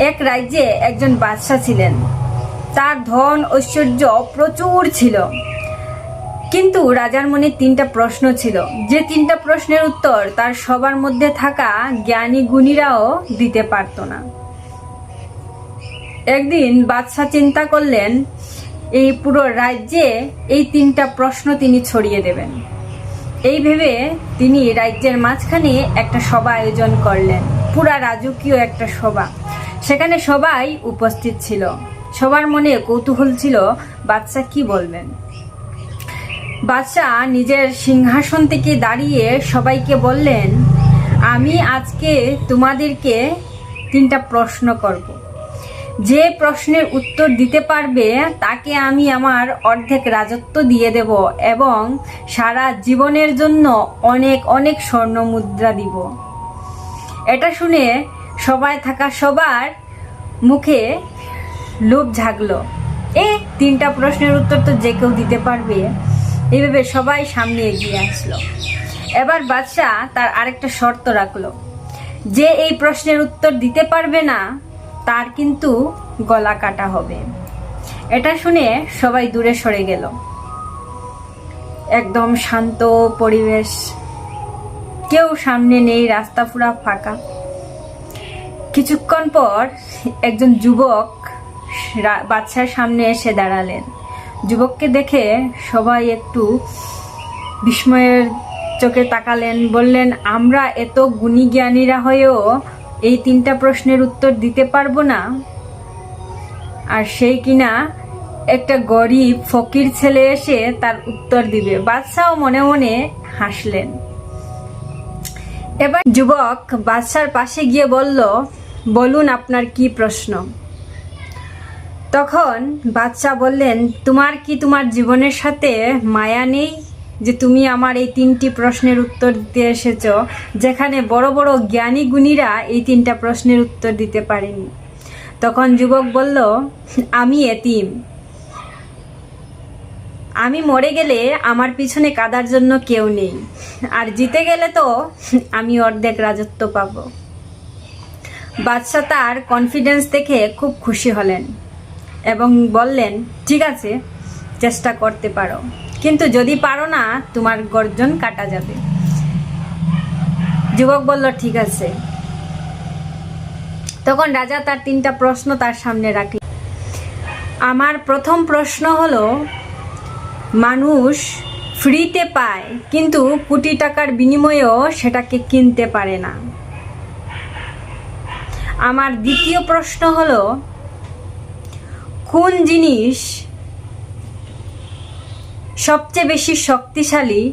এক রাজ্যে একজন বাদশা ছিলেন। তার ধন ঐশ্বর্য প্রচুর ছিল, কিন্তু রাজার মনে 3টা প্রশ্ন ছিল, যে 3টা প্রশ্নের উত্তর তার সবার মধ্যে থাকা জ্ঞানী গুণীরাও দিতে পারত না। একদিন বাদশা চিন্তা করলেন এই পুরো রাজ্যে এই 3টা প্রশ্ন তিনি ছড়িয়ে দেবেন। এই ভেবে তিনি রাজ্যের মাঝখানে একটা সভা আয়োজন করলেন, পুরা রাজকীয় একটা সভা। সেখানে সবাই উপস্থিত ছিল। সবার মনে কৌতূহল ছিল বাদশা কি বলবেন। বাদশাহ নিজের সিংহাসন থেকে দাঁড়িয়ে সবাইকে বললেন, আমি আজকে তোমাদেরকে 3টা প্রশ্ন করব। যে প্রশ্নের উত্তর দিতে পারবে তাকে আমি আমার অর্ধেক রাজত্ব দিয়ে দেব এবং সারা জীবনের জন্য অনেক অনেক স্বর্ণ মুদ্রা দিব। এটা শুনে সবাই থাকা সবার মুখে লোভ জাগলো। 3টা প্রশ্নের উত্তর তো যে কেউ দিতে পারবে। এইভাবে সবাই সামনে এগিয়ে আসলো। এবার বাদশাহ তার আরেকটা শর্ত রাখলো, যে এই প্রশ্নের উত্তর দিতে পারবে না তার কিন্তু গলা কাটা হবে। এটা শুনে সবাই দূরে সরে গেল। একদম শান্ত পরিবেশ, কেউ সামনে নেই, রাস্তা পুরা ফাঁকা। কিছুক্ষণ পর একজন যুবক বাদশার সামনে এসে দাঁড়ালেন। যুবককে দেখে সবাই একটু বিস্ময়ের চোখে তাকালেন। বললেন, আমরা এত গুণী জ্ঞানীরা হয়েও এই 3টা প্রশ্নের উত্তর দিতে পারবো না, আর সেই কিনা একটা গরিব ফকির ছেলে এসে তার উত্তর দিবে। বাদশাও মনে মনে হাসলেন। এবার যুবক বাদশার পাশে গিয়ে বলল, বলুন আপনার কি প্রশ্ন। তখন বাদশা বললেন, তোমার কি তোমার জীবনের সাথে মায়া নেই যে তুমি আমার এই 3টি প্রশ্নের উত্তর দিতে এসেছ, যেখানে বড় বড় জ্ঞানী গুণীরা এই 3টা প্রশ্নের উত্তর দিতে পারেনি। তখন যুবক বলল, আমি এতিম, আমি মরে গেলে আমার পিছনে কাঁদার জন্য কেউ নেই, আর জিতে গেলে তো আমি অর্ধেক রাজত্ব পাব। বাদশা তার কনফিডেন্স দেখে খুব খুশি হলেন এবং বললেন, ঠিক আছে, চেষ্টা করতে পারো, কিন্তু যদি পারো না তোমার গর্জন কাটা যাবে। যুবক বলল, ঠিক আছে। তখন রাজা তার 3টা প্রশ্ন তার সামনে রাখলেন। আমার প্রথম প্রশ্ন হলো, মানুষ ফ্রিতে পায় কিন্তু কোটি টাকার বিনিময়েও সেটাকে কিনতে পারে না। আমার দ্বিতীয় প্রশ্ন হলো, কোন জিনিস সবচেয়ে বেশি শক্তিশালী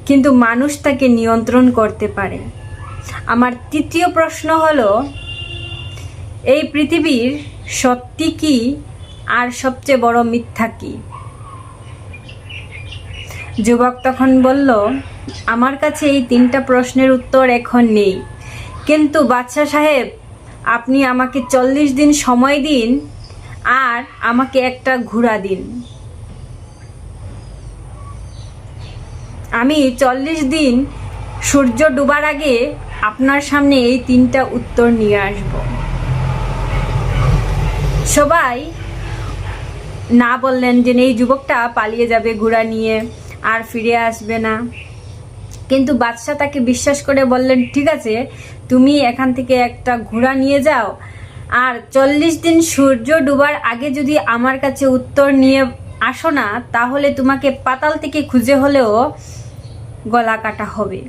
কিন্তু মানুষ তাকে নিয়ন্ত্রণ করতে পারে। আমার তৃতীয় প্রশ্ন হলো, এই পৃথিবীর সত্যি কি আর সবচেয়ে বড় মিথ্যা কি। যুবক তখন বলল, আমার কাছে এই 3টা প্রশ্নের উত্তর এখন নেই, কিন্তু বাদশা সাহেব, আপনি আমাকে 40 দিন সময় দিন আর আমাকে একটা ঘোড়া দিন। আমি 40 দিন সূর্য ডুবার আগে আপনার সামনে এই 3টা উত্তর নিয়ে আসব। সবাই না বললেন যে এই যুবকটা পালিয়ে যাবে ঘোড়া নিয়ে আর ফিরে আসবে না, কিন্তু বাদশা তাকে বিশ্বাস করে বললেন, ঠিক আছে, তুমি এখান থেকে একটা ঘোড়া নিয়ে যাও, আর 40 দিন সূর্য ডুবার আগে যদি আমার কাছে উত্তর নিয়ে আসো না, তাহলে তোমাকে পাতাল থেকে খুঁজে হলেও গলা কাটা হবে।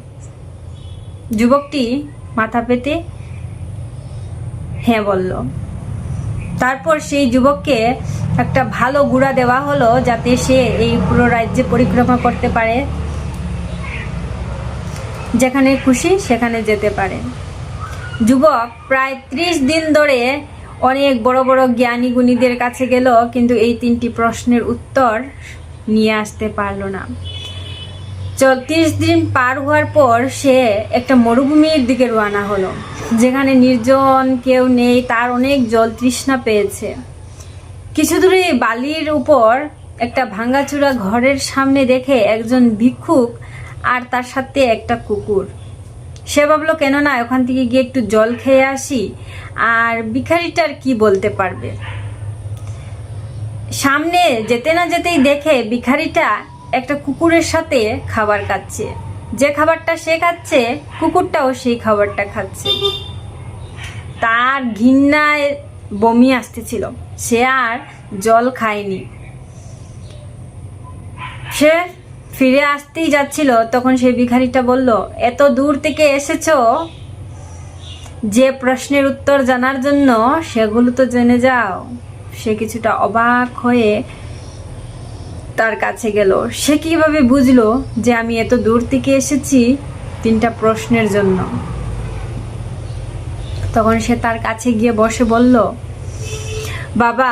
যুবকটি মাথা পেতে হ্যাঁ বলল। তারপর সেই যুবককে একটা ভালো ঘোড়া দেওয়া হলো, যাতে সে এই পুরো রাজ্যে পরিক্রমা করতে পারে, যেখানে খুশি সেখানে যেতে পারে। যুবক প্রায় 30 দিন ধরে অনেক বড় বড় জ্ঞানী গুণীদের কাছে গেল, কিন্তু এই 3টি প্রশ্নের উত্তর নিয়ে আসতে পারলো না। 30 দিন পার হওয়ার পর সে একটা মরুভূমির দিকে রওনা হলো, যেখানে নির্জন, কেউ নেই, তার অনেক জল তৃষ্ণা পেয়েছে। কিছু দূরে বালির উপর একটা ভাঙাচোরা ঘরের সামনে দেখে একজন ভিক্ষুক আর তার সাথে একটা কুকুর। সে ভাবলো কেন না ওখান থেকে গিয়ে একটু জল খেয়ে আসি, আর ভিখারিটার কি বলতে পারবে। সামনে যেতে না যেতেই দেখে ভিখারিটা একটা কুকুরের সাথে খাবার খাচ্ছে। যে খাবারটা সে খাচ্ছে কুকুরটাও সেই খাবারটা খাচ্ছে। তার ঘৃণায় বমি আসতেছিল, সে আর জল খায়নি। সে ফিরে আসতেই যাচ্ছিল, তখন সেই ভিখারিটা বলল, এত দূর থেকে এসেছো, যে প্রশ্নের উত্তর জানার জন্য সেগুলো তো জেনে যাও। সে কিছুটা অবাক হয়ে তার কাছে গেল। সে কিভাবে বুঝলো যে আমি এত দূর থেকে এসেছি 3টা প্রশ্নের জন্য। তখন সে তার কাছে গিয়ে বসে বলল, বাবা,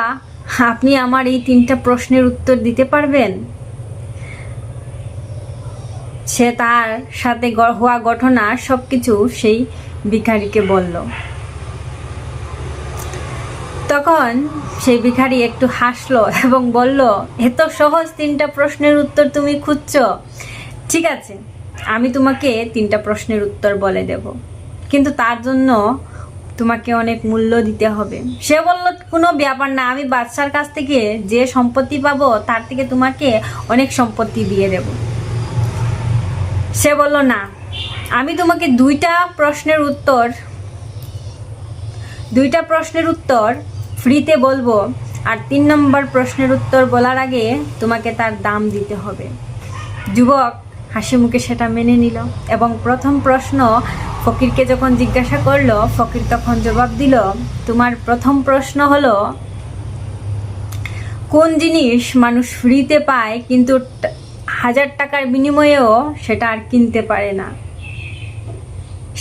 আপনি আমার এই 3টা প্রশ্নের উত্তর দিতে পারবেন? সে তার সাথে হওয়া ঘটনা সবকিছু সেই ভিখারিকে বলল। তখন সেই ভিখারি একটু হাসলো এবং বলল, এত সহজ 3টা প্রশ্নের উত্তর তুমি খুঁজছো? ঠিক আছে, আমি তোমাকে 3টা প্রশ্নের উত্তর বলে দেব, কিন্তু তার জন্য তোমাকে অনেক মূল্য দিতে হবে। সে বলল, কোনো ব্যাপার না, আমি বাদশার কাছ থেকে যে সম্পত্তি পাবো তার থেকে তোমাকে অনেক সম্পত্তি দিয়ে দেব। সে বলল, না, আমি তোমাকে 2টা প্রশ্নের উত্তর ফ্রিতে বলবো, আর 3 নম্বর প্রশ্নের উত্তর বলার আগে তোমাকে তার দাম দিতে হবে। যুবক হাসি মুখে সেটা মেনে নিল এবং প্রথম প্রশ্ন ফকিরকে যখন জিজ্ঞাসা করলো, ফকির তখন জবাব দিল, তোমার প্রথম প্রশ্ন হলো, কোন জিনিস মানুষ ফ্রিতে পায় কিন্তু 1000 টাকার বিনিময়েও সেটা আর কিনতে পারে না?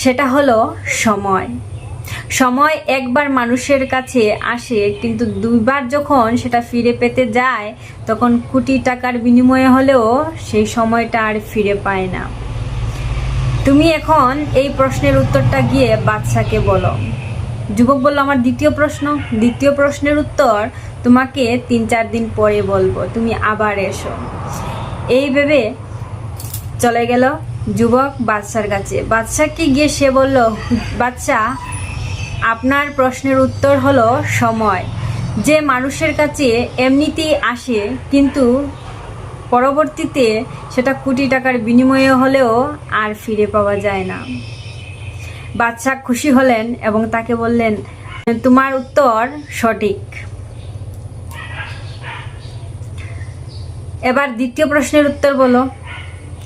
সেটা হলো সময়। সময় একবার মানুষের কাছে আসে, কিন্তু 2বার যখন সেটা ফিরে পেতে যায় তখন কোটি টাকার বিনিময়ে হলেও সেই সময়টা আর ফিরে পায় না। তুমি এখন এই প্রশ্নের উত্তরটা গিয়ে বাদশাকে বলো। যুবক বলল, আমার দ্বিতীয় প্রশ্নের উত্তর তোমাকে 3-4 দিন পরে বলবো, তুমি আবার এসো। এই ভেবে চলে গেল যুবক বাদশার কাছে। বাদশাকে গিয়ে সে বলল, বাদশা, আপনার প্রশ্নের উত্তর হলো সময়, যে মানুষের কাছে এমনিতেই আসে কিন্তু পরবর্তীতে সেটা কোটি টাকার বিনিময়ে হলেও আর ফিরে পাওয়া যায় না। বাদশা খুশি হলেন এবং তাকে বললেন, তোমার উত্তর সঠিক। এবার দ্বিতীয় প্রশ্নের উত্তর বলো।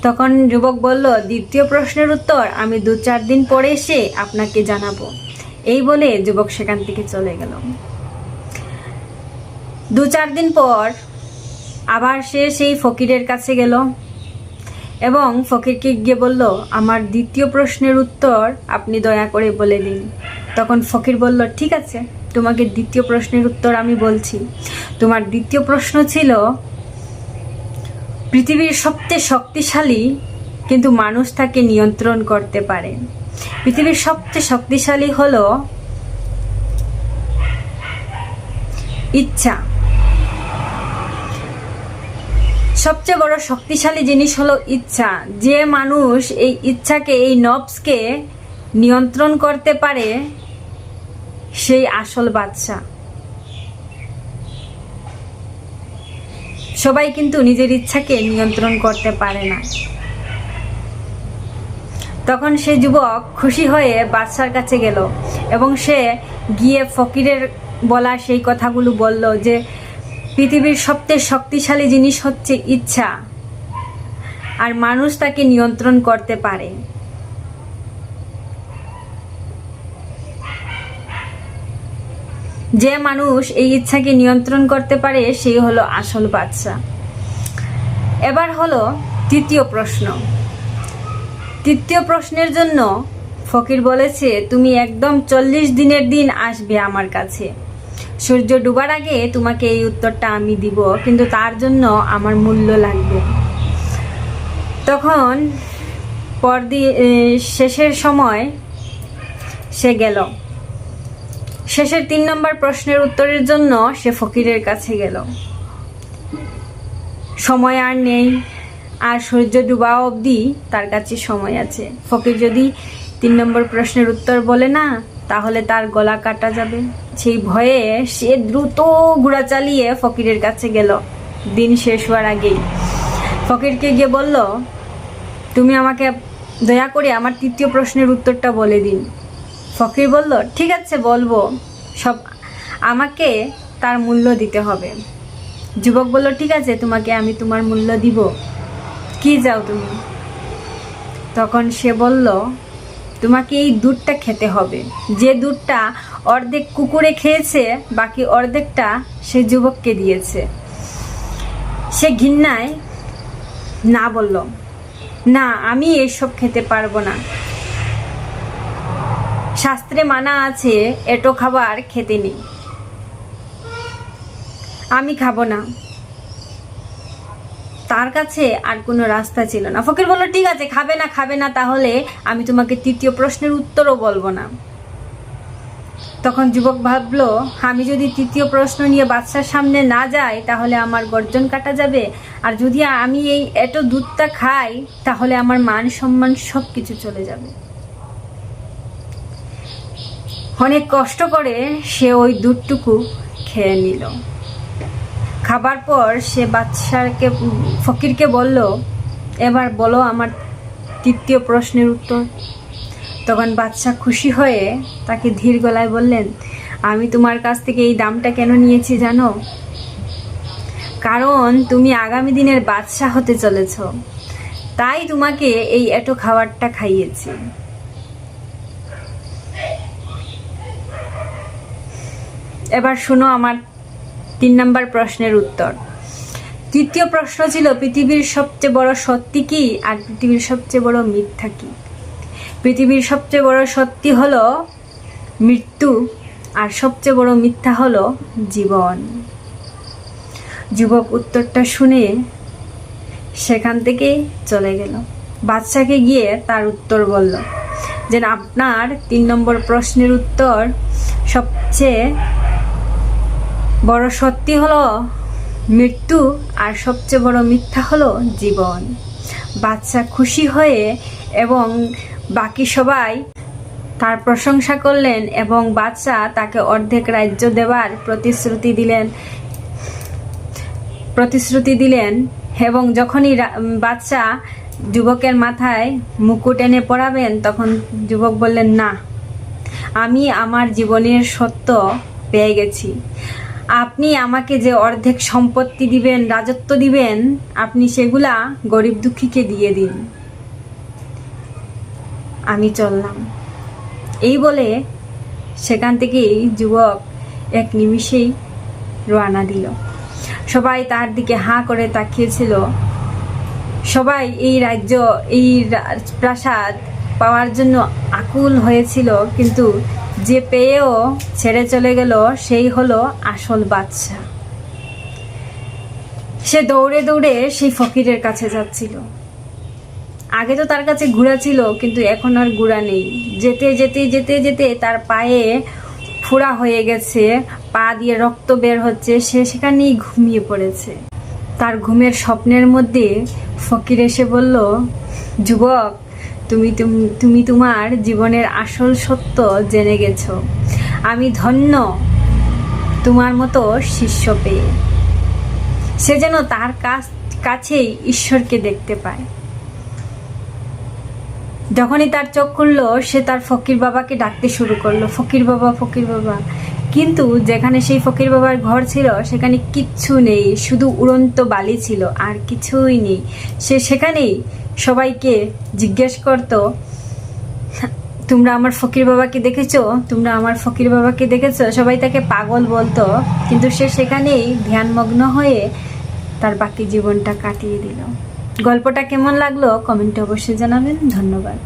তখন যুবক বলল, দ্বিতীয় প্রশ্নের উত্তর আমি 2-4 দিন পরে এসে আপনাকে জানাবো। এই বলে যুবক সেখান থেকে চলে গেল। 2-4 দিন পর আবার সে সেই ফকিরের কাছে গেল এবং ফকিরকে গিয়ে বলল, আমার দ্বিতীয় প্রশ্নের উত্তর আপনি দয়া করে বলে দিন। তখন ফকির বলল, ঠিক আছে, তোমাকে দ্বিতীয় প্রশ্নের উত্তর আমি বলছি। তোমার দ্বিতীয় প্রশ্ন ছিল, পৃথিবীর সবচেয়ে শক্তিশালী কিন্তু মানুষ তাকে নিয়ন্ত্রণ করতে পারে। পৃথিবীর সবচেয়ে শক্তিশালী হলো ইচ্ছা। সবচেয়ে বড় শক্তিশালী জিনিস হলো ইচ্ছা। যে মানুষ এই ইচ্ছাকে, এই নফসকে নিয়ন্ত্রণ করতে পারে সেই আসল বাদশা। সবাই কিন্তু নিজের ইচ্ছাকে নিয়ন্ত্রণ করতে পারে না। তখন সে যুবক খুশি হয়ে বাদশার কাছে গেল এবং সে গিয়ে ফকিরের বলা সেই কথাগুলো বলল যে পৃথিবীর সবচেয়ে শক্তিশালী জিনিস হচ্ছে ইচ্ছা, আর মানুষ তাকে নিয়ন্ত্রণ করতে পারে। যে মানুষ এই ইচ্ছাকে নিয়ন্ত্রণ করতে পারে সেই হলো আসল বাদশা। এবার হলো তৃতীয় প্রশ্ন। তৃতীয় প্রশ্নের জন্য ফকির বলেছে, তুমি একদম 40 দিনের দিন আসবে আমার কাছে। সূর্য ডুবার আগে তোমাকে এই উত্তরটা আমি দিব, কিন্তু তার জন্য আমার মূল্য লাগবে। তখন শেষের সময় সে গেল। শেষের 3 নম্বর প্রশ্নের উত্তরের জন্য সে ফকিরের কাছে গেল। সময় আর নেই, আর সূর্য ডুবা অবধি তার কাছে সময় আছে। ফকির যদি 3 নম্বর প্রশ্নের উত্তর বলে না, তাহলে তার গলা কাটা যাবে। সেই ভয়ে সে দ্রুত ঘোড়া চালিয়ে ফকিরের কাছে গেল। দিন শেষ হওয়ার আগেই ফকিরকে গিয়ে বলল, তুমি আমাকে দয়া করে আমার 3য় প্রশ্নের উত্তরটা বলে দিন। ফকির বলল, ঠিক আছে বলবো, সব আমাকে তার মূল্য দিতে হবে। যুবক বলল, ঠিক আছে, তোমাকে আমি তোমার মূল্য দিব, কি যাও তুমি? তখন সে বলল, তোমাকে এই দুধটা খেতে হবে, যে দুধটা অর্ধেক কুকুরে খেয়েছে, বাকি অর্ধেকটা সে যুবককে দিয়েছে। সে ঘৃণায় না বলল, না, আমি এসব খেতে পারবো না। শাস্ত্রে মানা আছে এটো খাবার খেতে নেই, আমি খাবো না। তার কাছে আর কোনো রাস্তা ছিল না। ফকির বলল, ঠিক আছে, খাবে না, তাহলে আমি তোমাকে 3য় প্রশ্নের উত্তরও বলবো না। তখন যুবক ভাবলো, আমি যদি 3য় প্রশ্ন নিয়ে বাদশার সামনে না যাই তাহলে আমার গর্জন কাটা যাবে, আর যদি আমি এই এত দুধটা খাই তাহলে আমার মান সম্মান সব কিছু চলে যাবে। অনেক কষ্ট করে সে ওই দুধটুকু খেয়ে নিল। খাবার পর সে ফকিরকে বলল, এবার বলো আমার 3য় প্রশ্নের উত্তর। তখন বাদশা খুশি হয়ে তাকে ধীর গলায় বললেন, আমি তোমার কাছ থেকে এই দামটা কেন নিয়েছি জানো? কারণ তুমি আগামী দিনের বাদশা হতে চলেছ, তাই তোমাকে এই এটো খাবারটা খাইয়েছি। এবার শোনো আমার 3 নম্বর প্রশ্নের উত্তর। 3য় প্রশ্ন ছিল, পৃথিবীর সবচেয়ে বড় সত্যি কি, আর পৃথিবীর সবচেয়ে বড় মিথ্যা কি? পৃথিবীর সবচেয়ে বড় সত্যি হলো মৃত্যু, আর সবচেয়ে বড় মিথ্যা হলো জীবন। যুবক উত্তরটা শুনে সেখান থেকে চলে গেল। বাদশাকে গিয়ে তার উত্তর বলল, যে আপনার 3 নম্বর প্রশ্নের উত্তর, সবচেয়ে বড় সত্যি হলো মৃত্যু, আর সবচেয়ে বড় মিথ্যা হলো জীবন। বাদশা খুশি হয়ে এবং বাকি সবাই তার প্রশংসা করলেন, এবং বাদশা তাকে অর্ধেক রাজ্য দেওয়ার প্রতিশ্রুতি দিলেন। এবং যখনই বাদশা যুবকের মাথায় মুকুট এনে পরাবেন, তখন যুবক বললেন, না, আমি আমার জীবনের সত্য পেয়ে গেছি। আপনি আমাকে যে অর্ধেক সম্পত্তি দিবেন, রাজত্ব দিবেন, আপনি সেগুলা গরিব দুঃখীকে দিয়ে দিন, আমি চললাম। এই বলে সেখান থেকেই যুবক এক নিমিষেই রওনা দিল। সবাই তার দিকে হাঁ করে তাকিয়েছিল। সবাই এই প্রাসাদ পাওয়ার জন্য আকুল হয়েছিল, কিন্তু যে পেয়েও ছেড়ে চলে গেল সেই হলো আসল বাদশা। সে দৌড়ে দৌড়ে সেই ফকিরের কাছে যাচ্ছিল। আগে তো তার কাছে ঘোড়া ছিল, কিন্তু এখন আর ঘোড়া নেই। যেতে যেতে যেতে যেতে তার পায়ে ফোড়া হয়ে গেছে, পা দিয়ে রক্ত বের হচ্ছে, সে সেখানেই ঘুমিয়ে পড়েছে। তার ঘুমের স্বপ্নের মধ্যে ফকির এসে বলল, যুবক, তুমি তোমার জীবনের আসল সত্য জেনে গেছো। আমি ধন্য তোমার মতো শিষ্য পেয়ে। সে যেন তার কাছেই ঈশ্বরকে দেখতে পায়। যখনই তার চোখ খুললো, সে তার ফকির বাবাকে ডাকতে শুরু করলো, ফকির বাবা, ফকির বাবা। কিন্তু যেখানে সেই ফকির বাবার ঘর ছিল সেখানে কিচ্ছু নেই, শুধু উড়ন্ত বালি ছিল, আর কিছুই নেই। সে সেখানেই সবাইকে জিজ্ঞেস করতো, তোমরা আমার ফকির বাবাকে দেখেছো, তোমরা আমার ফকির বাবাকে দেখেছো? সবাই তাকে পাগল বলতো, কিন্তু সে সেখানেই ধ্যানমগ্ন হয়ে তার বাকি জীবনটা কাটিয়ে দিল। গল্পটা কেমন লাগলো কমেন্টে অবশ্যই জানাবেন। ধন্যবাদ।